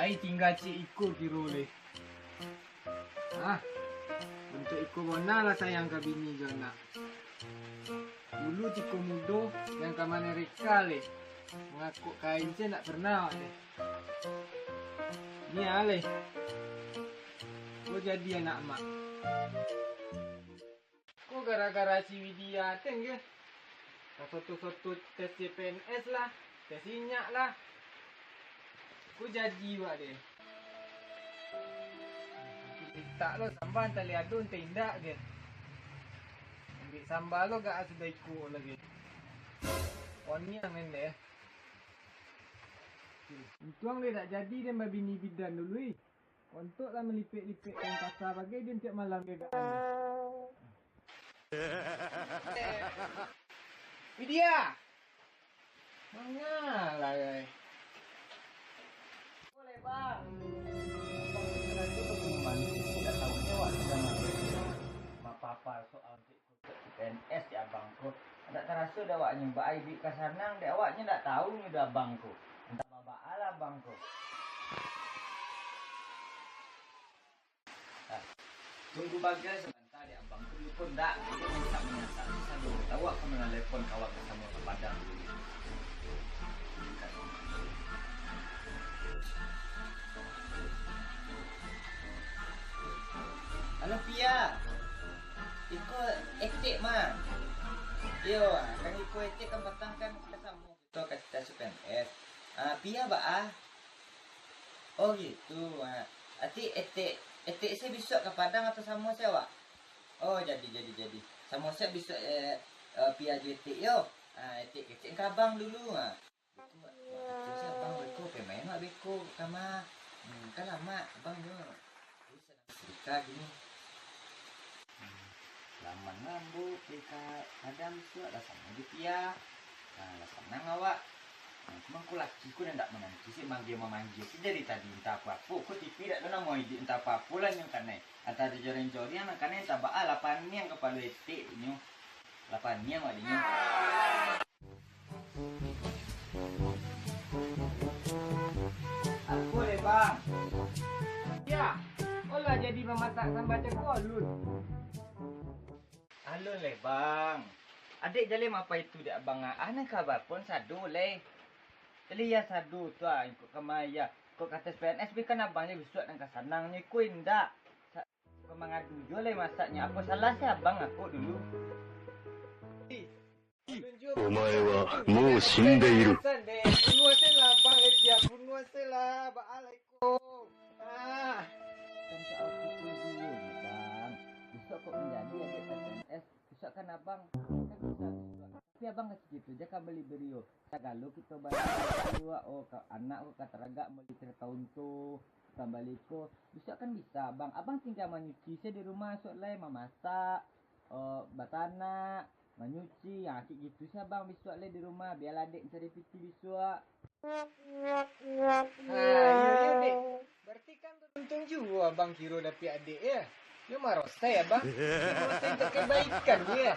Ai tinggal cik Iko kira leh. Untuk Iko bona lah sayang ke bini je nak. Dulu Tiko muda yang ke mana reka leh. Mengaku kain saya nak pernah leh. Ni leh. Kau jadi anak mak. Kau gara-gara si Widya teng ke? Soto-soto tes CPNS lah, tes minyak lah. Kau jadi wak deh. Tak lo sambal tali adun tindak ke. Ambil sambal lo gak sudah ikut lagi. Onion kan deh. Untung dia tak jadi dia babi ni bidan dulu. Untuk lah melipik-lipik kain pasar bagai dia tiap malam dia gak. Widya! Mana lah guys? Boleh bang. Abang itu pengumuman tidak tahunya waktu zaman apa soal PNS di abangku. Tak terasa dah awaknya mbak Aibik kasanang dah awaknya tak tahu ni dah abangku. Entah babak ala abangku. Tunggu bagai sebentar di abangku dulu pun tak. Dia minta menyatakan bisa dulu. Tahu aku menelepon kawan bersama ke Padang dulu. Halo Pia. Iko etik mah. Yo, kan Iko etik kan petang kan kita sama. Kita kata PNS. Pia ba Oh gitu. Ati etik saya besok ke Padang atau sama saya wak? Oh jadi. Sama saya besok Pia etik yo. Etik ke abang dulu Itu saya abang beko pemain mak beko kama. Kan lama abang yo. Serika gini. Laman ngambuk dekat Padang suat lah sama dia Pia. Lah senang awak. Cuma aku laki ku dah tak menanti si manggil memanggil. Jadi tadi entah apa-apa. Aku TV tak tahu mau ide entah apa-apa lah yang kanai. Antara joran-joran yang kanai entah ba 8 ni yang kepala etik ni. 8 ni yang wadinya. Aku le bang. Ya. Olah jadi memasak sambal jago alun. Alun le bang. Adik jalim apa itu dia abang nak khabar pun sadu le. Jadi ya sadu tu ikut kemaya. Kau kata PNS kan abangnya besok dan kasanangnya ku indak. Kau mengadu je le masaknya. Apa salah si abang aku dulu? お前はもう死んでいる。Bunuh selah bang Letia, bunuh selah. Waalaikum. Kan soal pukul 2 ni bang. Besok kau menjadi adik PNS. Besok kan abang kan bisa. Tapi abang kasih gitu je kan beli berio. Kalau kita balik dua anak kata ragak beli kereta untuk kembali ko. Besok kan bisa abang. Abang tinggal menyuci saya di rumah sok lai memasak. Batana menyuci cik gitu sih abang besok le di rumah biar adik cari piti besok. Iya dek. Berarti kan untung juga abang kira dapat adik ya. Dia marah saya abang. Dia marah saya untuk kebaikan dia.